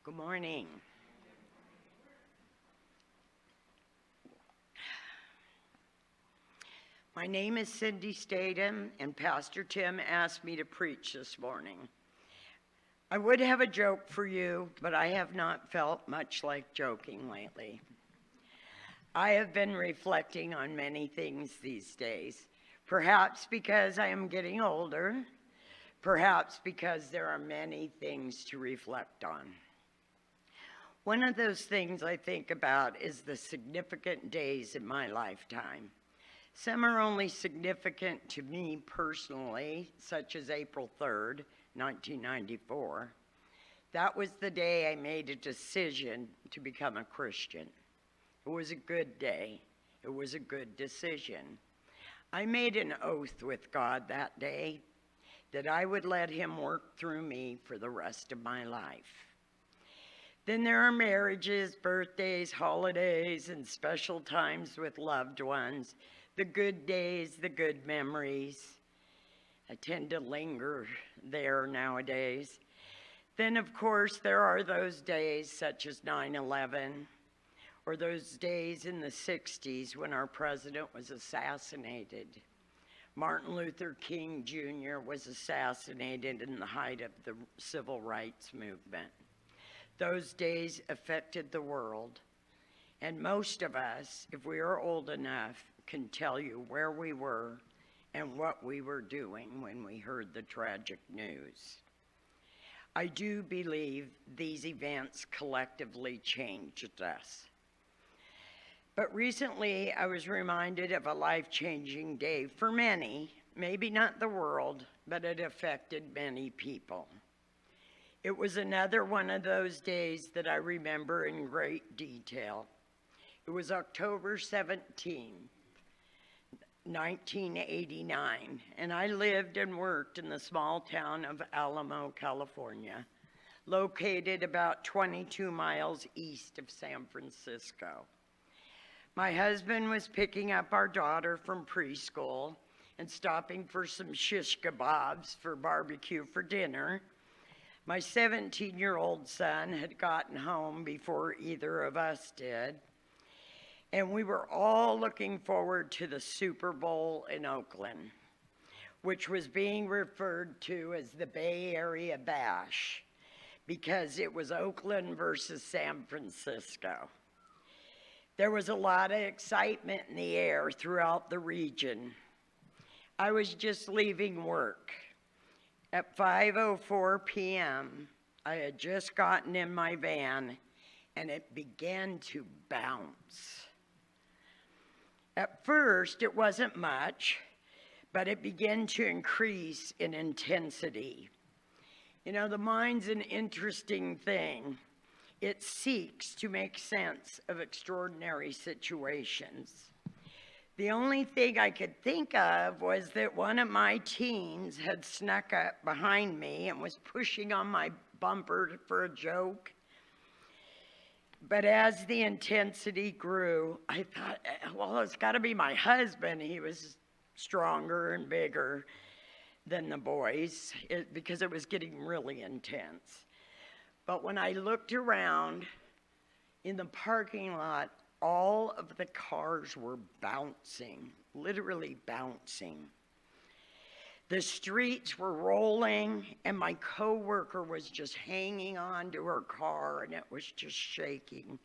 Good morning. My name is Cindy Stathum, and Pastor Tim asked me to preach this morning. I would have a joke for you, but I have not felt much like joking lately. I have been reflecting on many things these days, perhaps because I am getting older, perhaps because there are many things to reflect on. One of those things I think about is the significant days in my lifetime. Some are only significant to me personally, such as April 3rd, 1994. That was the day I made a decision to become a Christian. It was a good day. It was a good decision. I made an oath with God that day that I would let Him work through me for the rest of my life. Then there are marriages, birthdays, holidays, and special times with loved ones. The good days, the good memories. I tend to linger there nowadays. Then, of course, there are those days such as 9/11, or those days in the 60s when our president was assassinated. Martin Luther King Jr. was assassinated in the height of the civil rights movement. Those days affected the world, and most of us, if we are old enough, can tell you where we were and what we were doing when we heard the tragic news. I do believe these events collectively changed us. But recently I was reminded of a life-changing day for many, maybe not the world, but it affected many people. It was another one of those days that I remember in great detail. It was October 17, 1989, and I lived and worked in the small town of Alamo, California, located about 22 miles east of San Francisco. My husband was picking up our daughter from preschool and stopping for some shish kebabs for barbecue for dinner. My 17-year-old son had gotten home before either of us did, and we were all looking forward to the Super Bowl in Oakland, which was being referred to as the Bay Area Bash because it was Oakland versus San Francisco. There was a lot of excitement in the air throughout the region. I was just leaving work. At 5:04 p.m., I had just gotten in my van, and it began to bounce. At first, it wasn't much, but it began to increase in intensity. You know, the mind's an interesting thing. It seeks to make sense of extraordinary situations. The only thing I could think of was that one of my teens had snuck up behind me and was pushing on my bumper for a joke. But as the intensity grew, I thought, well, it's got to be my husband. He was stronger and bigger than the boys because it was getting really intense. But when I looked around in the parking lot, all of the cars were bouncing, literally bouncing. The streets were rolling, and my coworker was just hanging on to her car, and it was just shaking.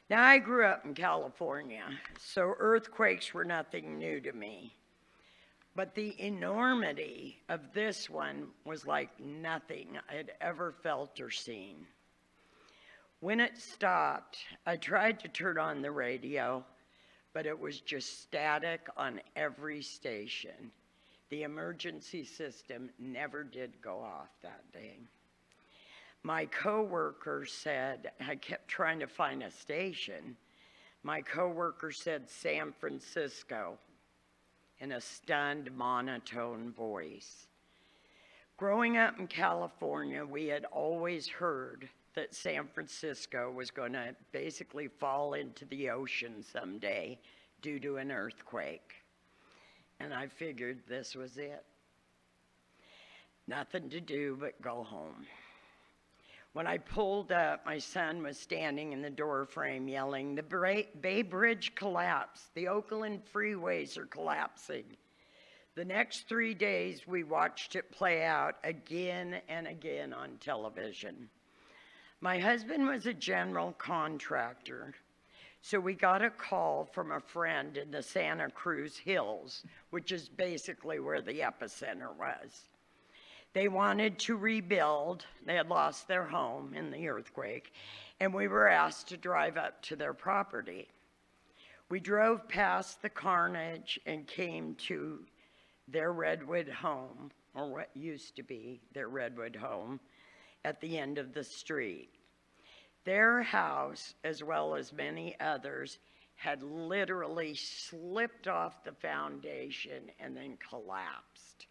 Now, I grew up in California, so earthquakes were nothing new to me. But the enormity of this one was like nothing I had ever felt or seen. When it stopped, I tried to turn on the radio, but it was just static on every station. The emergency system never did go off that day. My coworker said, I kept trying to find a station. My coworker said San Francisco in a stunned monotone voice. Growing up in California, we had always heard that San Francisco was going to basically fall into the ocean someday due to an earthquake. And I figured this was it. Nothing to do but go home. When I pulled up, my son was standing in the doorframe yelling, "The Bay Bridge collapsed. The Oakland freeways are collapsing." The next 3 days, we watched it play out again and again on television. My husband was a general contractor, so we got a call from a friend in the Santa Cruz Hills, which is basically where the epicenter was. They wanted to rebuild. They had lost their home in the earthquake, and we were asked to drive up to their property. We drove past the carnage and came to their redwood home, or what used to be their redwood home, at the end of the street. Their house, as well as many others, had literally slipped off the foundation and then collapsed.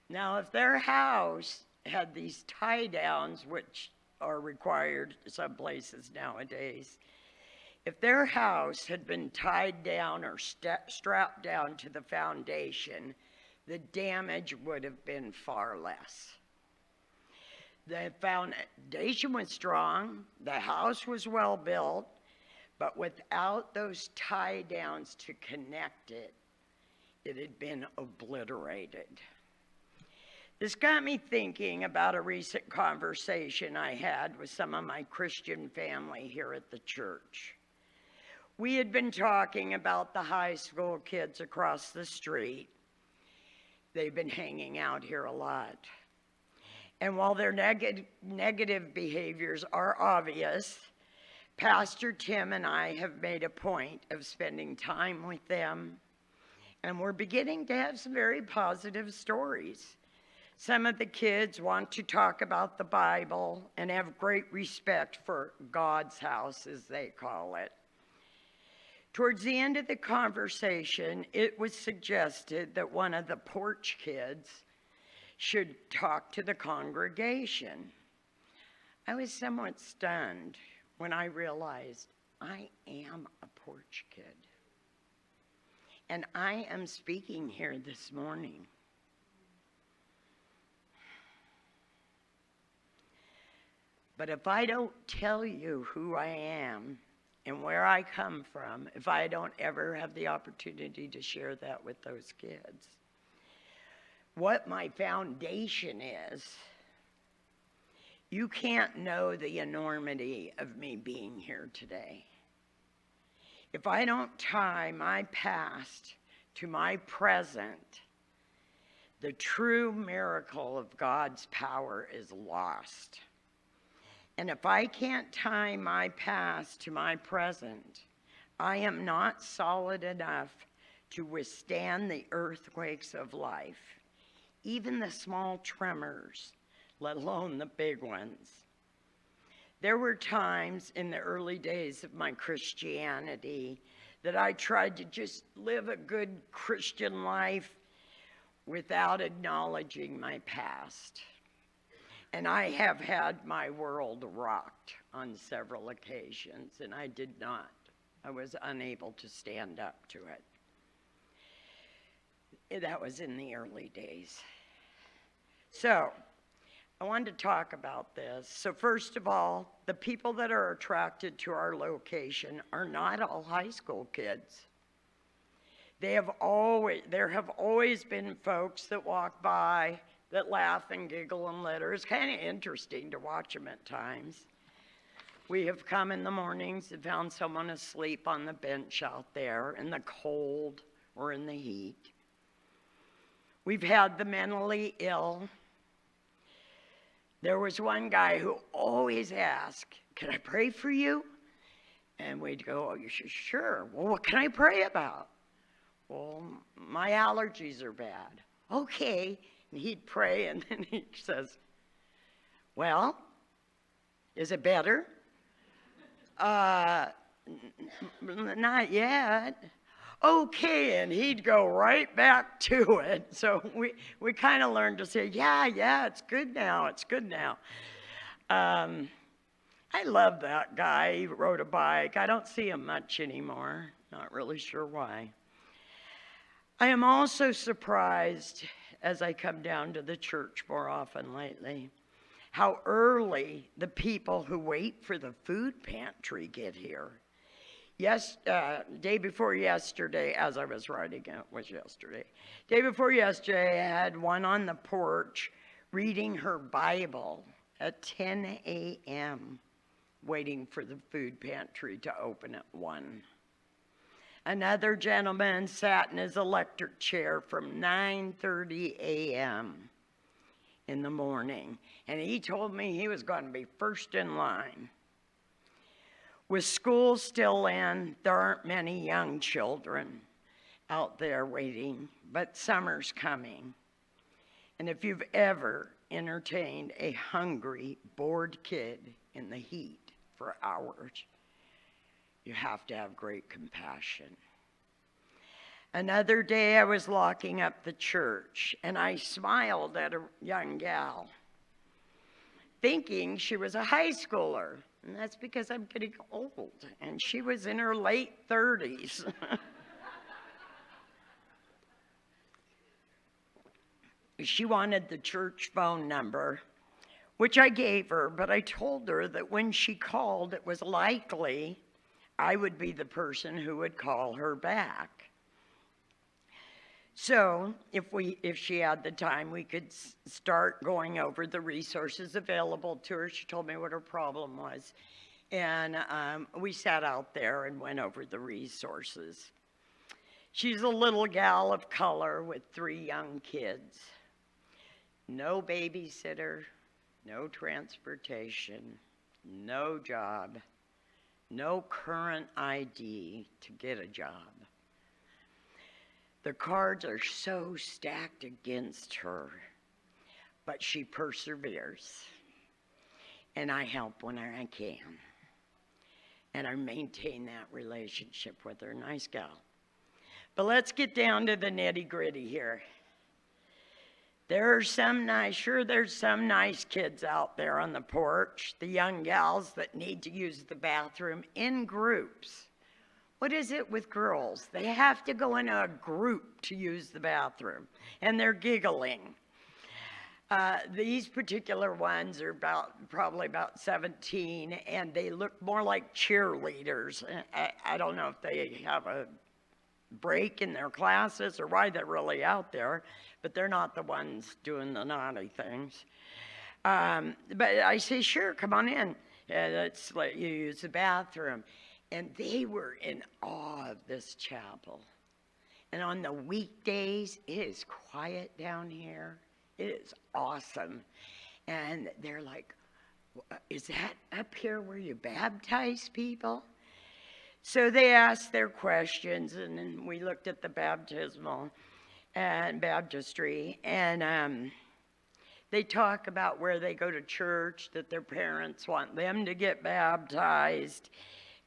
Now, if their house had these tie downs, which are required some places nowadays, if their house had been tied down or strapped down to the foundation, the damage would have been far less. The foundation was strong, the house was well built, but without those tie downs to connect it, it had been obliterated. This got me thinking about a recent conversation I had with some of my Christian family here at the church. We had been talking about the high school kids across the street. They've been hanging out here a lot. And while their negative behaviors are obvious, Pastor Tim and I have made a point of spending time with them, and we're beginning to have some very positive stories. Some of the kids want to talk about the Bible and have great respect for God's house, as they call it. Towards the end of the conversation, it was suggested that one of the porch kids should talk to the congregation. I was somewhat stunned when I realized I am a porch kid. And I am speaking here this morning. But if I don't tell you who I am and where I come from, if I don't ever have the opportunity to share that with those kids, what my foundation is, you can't know the enormity of me being here today. If I don't tie my past to my present, the true miracle of God's power is lost. And if I can't tie my past to my present, I am not solid enough to withstand the earthquakes of life, even the small tremors, let alone the big ones. There were times in the early days of my Christianity that I tried to just live a good Christian life without acknowledging my past. And I have had my world rocked on several occasions, and I did not. I was unable to stand up to it. That was in the early days. So, I wanted to talk about this. So first of all, the people that are attracted to our location are not all high school kids. There have always been folks that walk by that laugh and giggle and litter. It's kind of interesting to watch them at times. We have come in the mornings and found someone asleep on the bench out there in the cold or in the heat. We've had the mentally ill. There was one guy who always asked, "Can I pray for you?" And we'd go, "Oh, you sure. Well, what can I pray about?" "Well, my allergies are bad." "Okay." And he'd pray, and then he says, "Well, is it better?" Not yet." "Okay," and he'd go right back to it. So we kind of learned to say, yeah, it's good now, it's good now. I love that guy. He rode a bike. I don't see him much anymore. Not really sure why. I am also surprised as I come down to the church more often lately how early the people who wait for the food pantry get here. Day before yesterday, as I was writing it, was yesterday. Day before yesterday, I had one on the porch reading her Bible at 10 a.m., waiting for the food pantry to open at 1. Another gentleman sat in his electric chair from 9:30 a.m. in the morning, and he told me he was going to be first in line. With school still in, there aren't many young children out there waiting, but summer's coming. And if you've ever entertained a hungry, bored kid in the heat for hours, you have to have great compassion. Another day I was locking up the church, and I smiled at a young gal, thinking she was a high schooler. And that's because I'm getting old, and she was in her late 30s. She wanted the church phone number, which I gave her, but I told her that when she called, it was likely I would be the person who would call her back. So if she had the time, we could start going over the resources available to her. She told me what her problem was. And we sat out there and went over the resources. She's a little gal of color with 3 young kids. No babysitter, no transportation, no job, no current ID to get a job. The cards are so stacked against her, but she perseveres. And I help when I can. And I maintain that relationship with her. Nice gal. But let's get down to the nitty-gritty here. There's some nice kids out there on the porch, the young gals that need to use the bathroom in groups. What is it with girls? They have to go in a group to use the bathroom, and they're giggling. These particular ones are probably about 17, and they look more like cheerleaders. I don't know if they have a break in their classes or why they're really out there, but they're not the ones doing the naughty things. But I say, sure, come on in. Let's let you use the bathroom. And they were in awe of this chapel. And on the weekdays, it is quiet down here. It is awesome. And they're like, is that up here where you baptize people? So they asked their questions, and then we looked at the baptismal and baptistry. And they talk about where they go to church, that their parents want them to get baptized,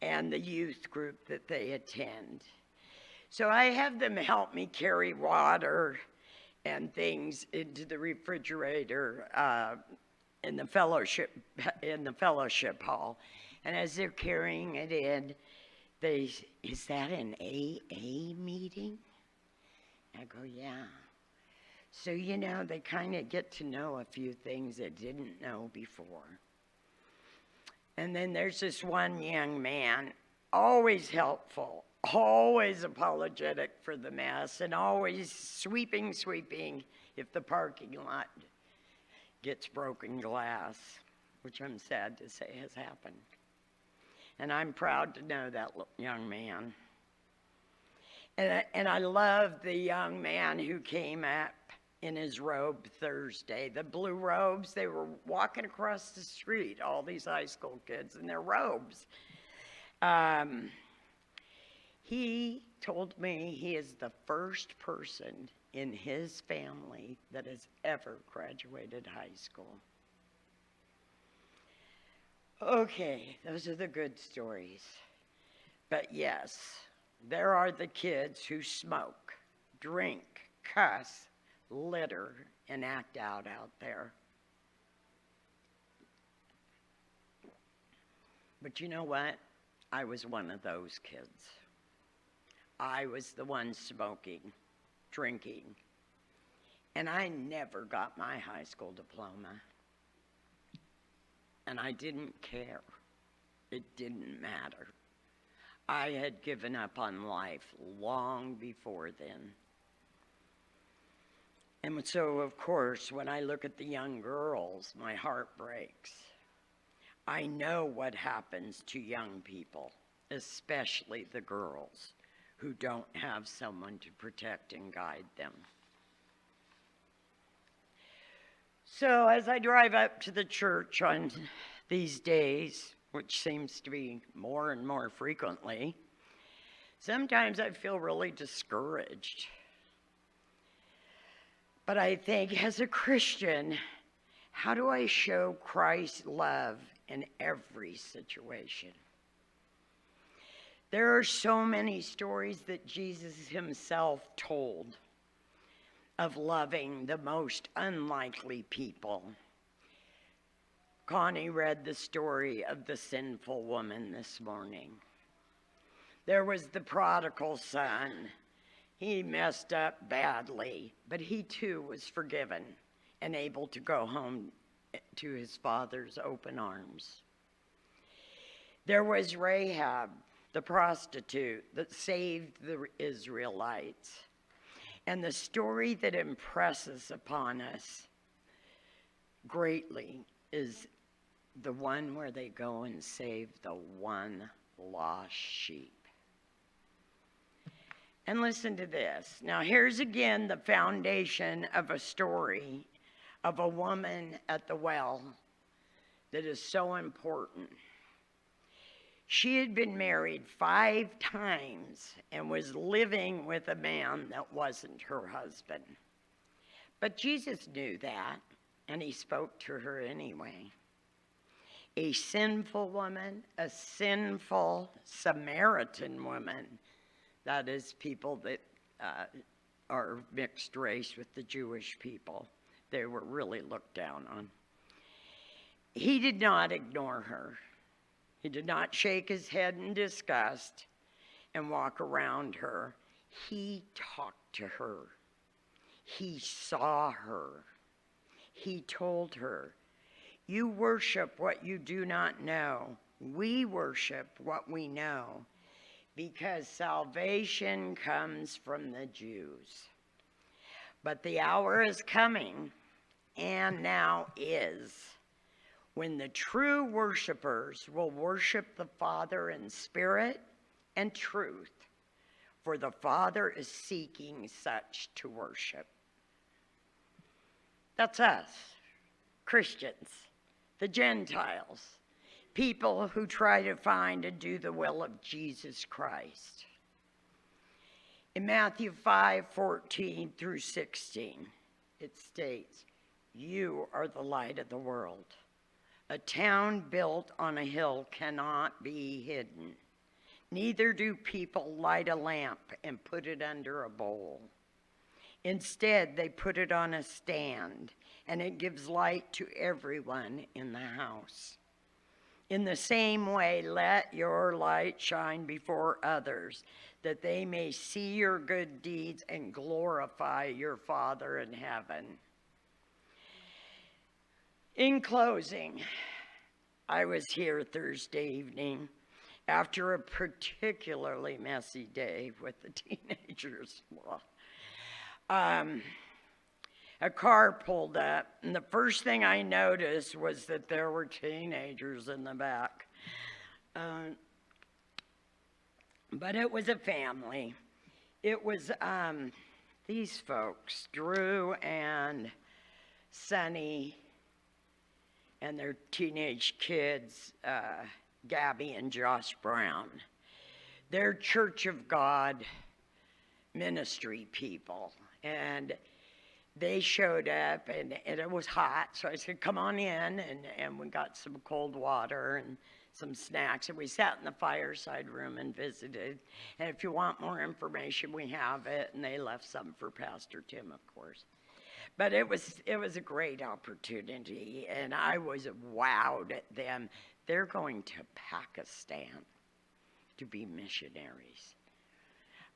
and the youth group that they attend. So I have them help me carry water and things into the refrigerator in the fellowship hall. And as they're carrying it in, is that an AA meeting? I go, yeah. So, they kind of get to know a few things they didn't know before. And then there's this one young man, always helpful, always apologetic for the mess, and always sweeping if the parking lot gets broken glass, which I'm sad to say has happened. And I'm proud to know that young man. And I love the young man who came up in his robe Thursday. The blue robes, they were walking across the street, all these high school kids in their robes. He told me he is the first person in his family that has ever graduated high school. Okay, those are the good stories. But yes, there are the kids who smoke, drink, cuss, litter, and act out there. But you know what? I was one of those kids. I was the one smoking, drinking, and I never got my high school diploma. and I didn't care. It didn't matter. I had given up on life long before then. And so, of course, when I look at the young girls, my heart breaks. I know what happens to young people, especially the girls, who don't have someone to protect and guide them. So as I drive up to the church on these days, which seems to be more and more frequently, sometimes I feel really discouraged. But I think, as a Christian, how do I show Christ's love in every situation? There are so many stories that Jesus himself told of loving the most unlikely people. Connie read the story of the sinful woman this morning. There was the prodigal son. He messed up badly, but he too was forgiven and able to go home to his father's open arms. There was Rahab, the prostitute that saved the Israelites. And the story that impresses upon us greatly is the one where they go and save the one lost sheep. And listen to this. Now, here's again the foundation of a story of a woman at the well that is so important. She had been married 5 times and was living with a man that wasn't her husband. But Jesus knew that, and he spoke to her anyway. A sinful woman, a sinful Samaritan woman, that is, people that are mixed race with the Jewish people. They were really looked down on. He did not ignore her. He did not shake his head in disgust and walk around her. He talked to her. He saw her. He told her, "You worship what you do not know. We worship what we know, because salvation comes from the Jews. But the hour is coming, and now is, when the true worshipers will worship the Father in spirit and truth, for the Father is seeking such to worship." That's us, Christians, the Gentiles, people who try to find and do the will of Jesus Christ. In Matthew 5:14 through 16, it states, "You are the light of the world. A town built on a hill cannot be hidden. Neither do people light a lamp and put it under a bowl. Instead, they put it on a stand, and it gives light to everyone in the house. In the same way, let your light shine before others, that they may see your good deeds and glorify your Father in heaven." In closing, I was here Thursday evening after a particularly messy day with the teenagers. A car pulled up, and the first thing I noticed was that there were teenagers in the back. But it was a family. It was these folks, Drew and Sonny, and their teenage kids, Gabby and Josh Brown. They're Church of God ministry people. And they showed up, and it was hot, so I said, "Come on in," and we got some cold water and some snacks, and we sat in the fireside room and visited. And if you want more information, we have it, and they left some for Pastor Tim, of course. But it was a great opportunity, and I was wowed at them. They're going to Pakistan to be missionaries.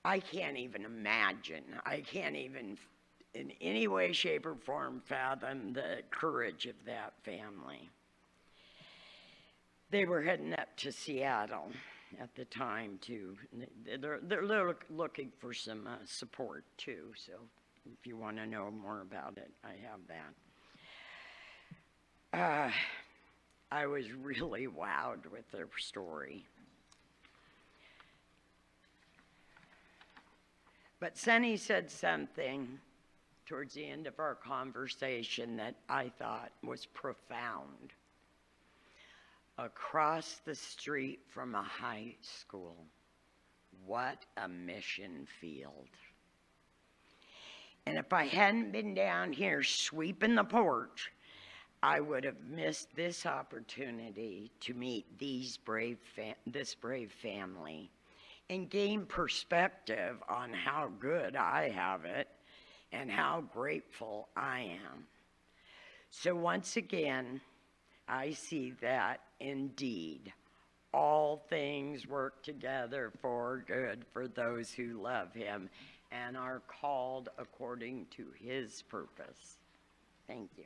I can't even imagine. I can't even in any way, shape, or form fathom the courage of that family. They were heading up to Seattle at the time too. They're looking for some support too. So if you want to know more about it, I have that. I was really wowed with their story. But Sunny said something towards the end of our conversation that I thought was profound. Across the street from a high school, what a mission field. And if I hadn't been down here sweeping the porch, I would have missed this opportunity to meet this brave family and gain perspective on how good I have it and how grateful I am. So once again, I see that indeed all things work together for good for those who love him and are called according to his purpose. Thank you.